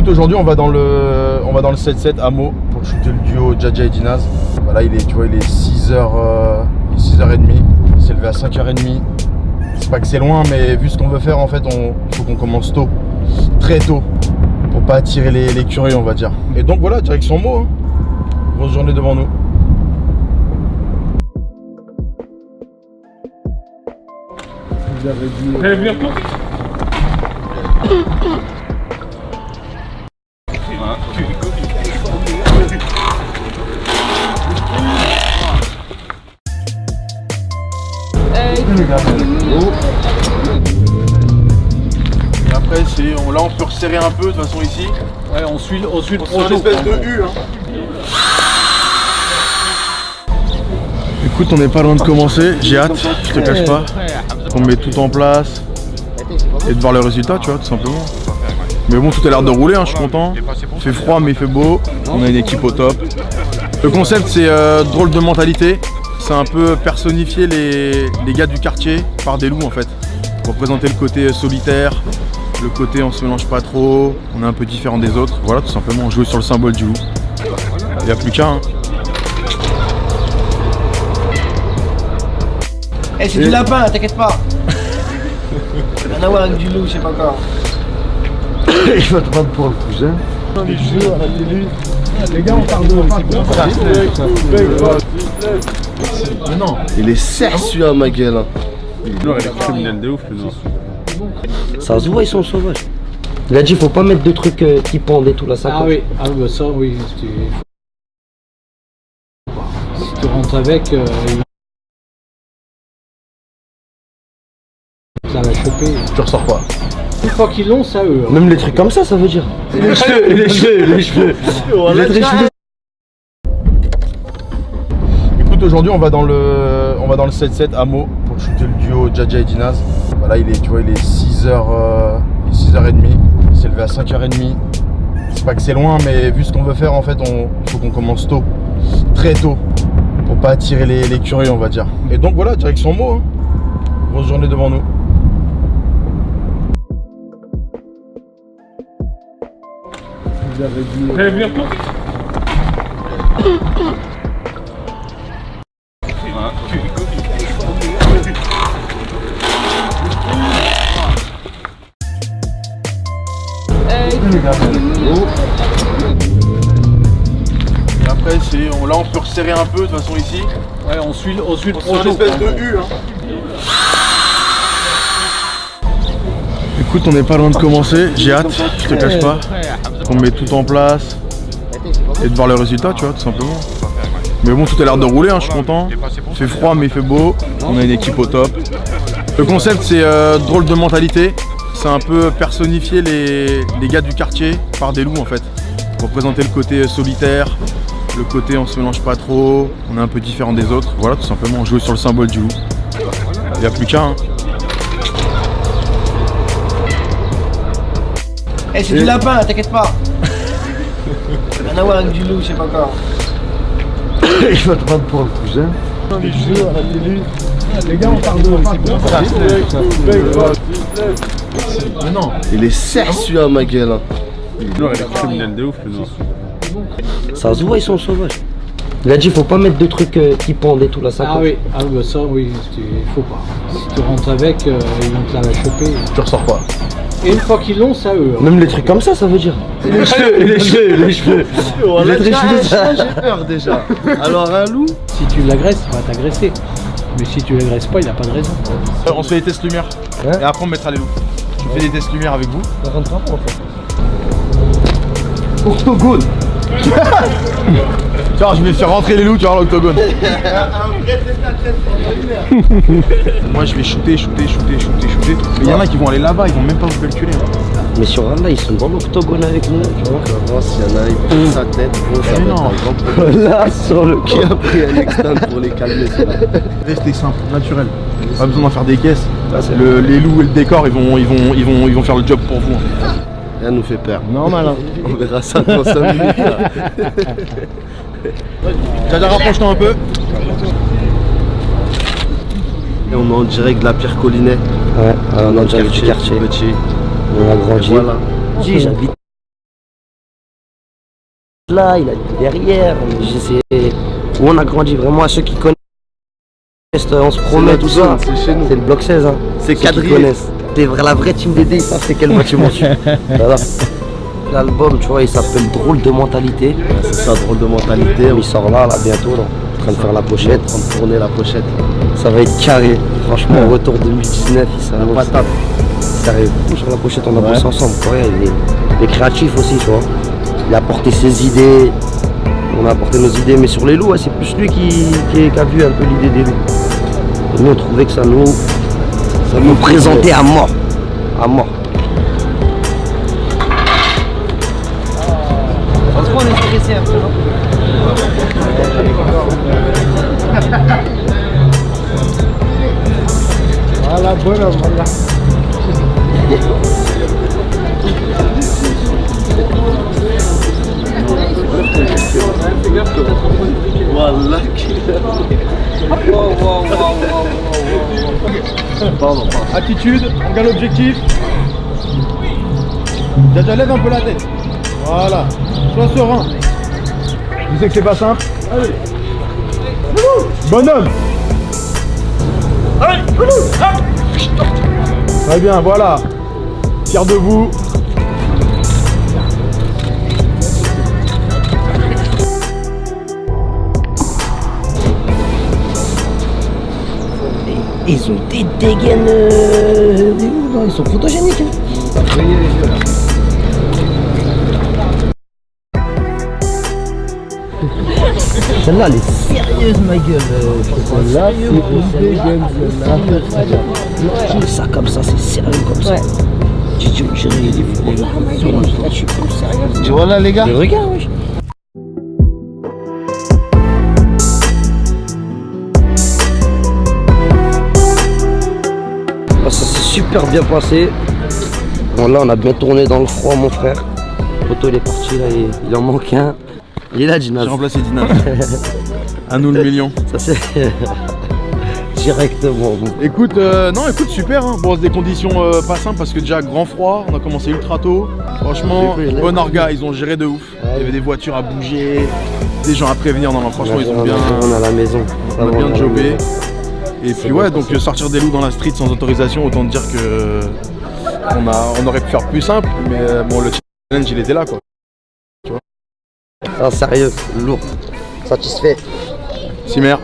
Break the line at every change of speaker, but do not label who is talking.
Écoute, aujourd'hui on va dans le 7-7 à Meaux pour shooter le duo Djadja et Dinaz. Voilà, il est 6h30. Il s'est levé à 5h30. C'est pas que c'est loin, mais vu ce qu'on veut faire, en fait, il faut qu'on commence tôt, très tôt, pour pas attirer les curieux, on va dire. Et donc voilà, direction Meaux, hein. Grosse journée devant nous.
Vous avez dit... Vous allez venir pour
Et après, là on peut resserrer un peu de toute façon ici.
Ouais, on suit le projet.
C'est une espèce de U, hein. Écoute, on n'est pas loin de commencer, j'ai hâte, je te cache pas. On met tout en place et de voir le résultat, tu vois, tout simplement. Mais bon, tout a l'air de rouler, hein, je suis content. Il fait froid mais il fait beau, on a une équipe au top. Le concept c'est drôle de mentalité. C'est un peu personnifier les gars du quartier par des loups en fait. Pour présenter le côté solitaire, le côté on se mélange pas trop, on est un peu différent des autres. Voilà, tout simplement, jouer sur le symbole du loup. Il n'y a plus qu'un. Hein.
Eh, c'est du lapin, t'inquiète pas. Rien à voir avec du loup, je sais pas quoi.
Il va te prendre pour le cousin.
Les gars, on parle de...
Non, il est serçu à ma gueule. Hein.
Il est criminel de ouf, le Nord.
Ça se voit, ils sont sauvages. Il a dit, faut pas mettre de trucs qui pendent et tout là, ça.
Ah oui, bah ça, oui. Si tu rentres avec, il va la choper.
Tu ressors pas.
Une fois qu'ils l'ont, ça eux. Hein.
Même les trucs comme ça veut dire. Les cheveux.
Écoute, aujourd'hui on va dans le 7-7 à Meaux pour shooter le duo Djadja et Dinaz. Voilà, il est 6h30. Il s'est levé à 5h30. C'est pas que c'est loin, mais vu ce qu'on veut faire, en fait, il faut qu'on commence tôt, très tôt, pour pas attirer les curieux, on va dire. Et donc voilà, direction Meaux, hein. Grosse journée devant nous.
Vous avez dit... Vous allez venir pour
Et après, là on peut resserrer un peu de toute façon ici.
Ouais, on suit le projet.
C'est une espèce de U, hein. Écoute, on n'est pas loin de commencer, j'ai hâte, je te cache pas. On met tout en place et de voir le résultat, tu vois, tout simplement. Mais bon, tout a l'air de rouler, hein, je suis content. Il fait froid mais il fait beau, on a une équipe au top. Le concept c'est drôle de mentalité. C'est un peu personnifier les gars du quartier par des loups en fait. Pour présenter le côté solitaire, le côté on se mélange pas trop, on est un peu différent des autres. Voilà, tout simplement, jouer sur le symbole du loup. Il n'y a plus qu'un. Hein.
Eh, c'est du lapin, t'inquiète pas. Rien à voir avec du loup, je sais pas quoi.
Il va te prendre pour le cousin.
Les gars, on parle de...
Non, il est serçu à ma gueule. Hein.
Le Nord, il est criminel de ouf, le Nord.
Ça se voit, ils sont sauvages. Il a dit, faut pas mettre de trucs qui pendent et tout là, ça.
Ah oui, bah ça, oui, il faut pas. Si tu rentres avec, ils vont te la choper.
Tu ressors pas.
Et une fois qu'ils l'ont, ça eux. Hein.
Même les trucs comme ça veut dire. Les cheveux.
J'ai peur déjà. Alors un loup.
Si tu l'agresses, il va t'agresser. Mais si tu l'agresses pas, il n'a pas de raison.
On se fait des tests lumière.
Ouais.
Et après on mettra les loups. Je fais des tests lumière avec vous.
Ça rentrera pas en fait.
Octogone. Tiens, je vais faire rentrer les loups, tu vois, l'octogone. Moi je vais shooter. Mais il y en a qui vont aller là-bas, ils vont même pas vous calculer. Hein.
Mais sur Allah, ils sont dans l'octogone avec nous, tu vois.
S'il y en a un qui prend sa tête, gros, ça va être un grand problème.
Là, sur le
Qui a pris un externe pour les calmer, c'est là.
Restez simple, naturel. Pas besoin d'en faire des caisses.
Ah,
Les loups et le décor, ils vont faire le job pour vous.
Rien nous fait peur.
normal, hein.
On verra ça dans 5 minutes. Là.
Djadja, rapproche-toi un peu.
Et on est en direct de la Pierre Collinet.
Ouais, on a déjà vu du quartier.
Petit.
On a grandi.
Et voilà.
J'habite là, il a derrière. Où on a grandi vraiment, à ceux qui connaissent, on se promet tout ça.
C'est chez nous.
C'est le bloc 16. Hein.
C'est
Ceux qui
quadrillé.
connaissent. La vraie team DD, ils savent c'est quel bâtiment je suis. Voilà. L'album, tu vois, il s'appelle Drôle de mentalité.
C'est ça, drôle de mentalité.
Il sort là, bientôt, là. En train de faire la pochette.
En train de tourner la pochette.
Ça va être carré. Franchement, retour 2019, il s'annonce.
Patate.
Sérieux. Sur la pochette, on a bossé ensemble. Ouais, il est créatif aussi, tu vois. Il a apporté ses idées. On a apporté nos idées, mais sur les loups, ouais, c'est plus lui qui a vu un peu l'idée des loups. Et nous, on trouvait que ça nous présentait à mort. À mort.
Franchement, on est stressé un peu, non? Voilà, bueno, voilà.
Wallah. Pardon.
Attitude, regarde l'objectif. Déjà lève un peu la tête. Voilà. Sois serein. Je sais que c'est pas simple. Allez. Bonhomme. Allez. Très bien, voilà. Fier de vous.
Ils ont des dégaines. Ils sont photogéniques. Hein. Celle-là, elle est sérieuse, ma gueule. Celle-là, c'est une dégaine. Ça comme ça, c'est sérieux comme ça. Didier, il est fou.
Tu vois là, les gars?
Mais regarde, wesh. Ça s'est super bien passé. Bon, là, on a bien tourné dans le froid, mon frère. Poto, il est parti, là, il en manque un. Il est là, Dinaz.
J'ai remplacé Dinaz. À nous le million.
Ça, c'est directement.
Écoute, non, écoute, super. Hein. Bon, c'est des conditions pas simples parce que déjà grand froid, on a commencé ultra tôt. Franchement, bon orga, ils ont géré de ouf. Il y avait des voitures à bouger, des gens à prévenir. Non, non, franchement, ils ont bien.
On est à la maison.
On a bien jobé. Et puis ouais, donc sortir des loups dans la street sans autorisation, autant dire que on aurait pu faire plus simple, mais bon, le challenge il était là quoi.
Ah, sérieux, lourd. Satisfait.
Cimer.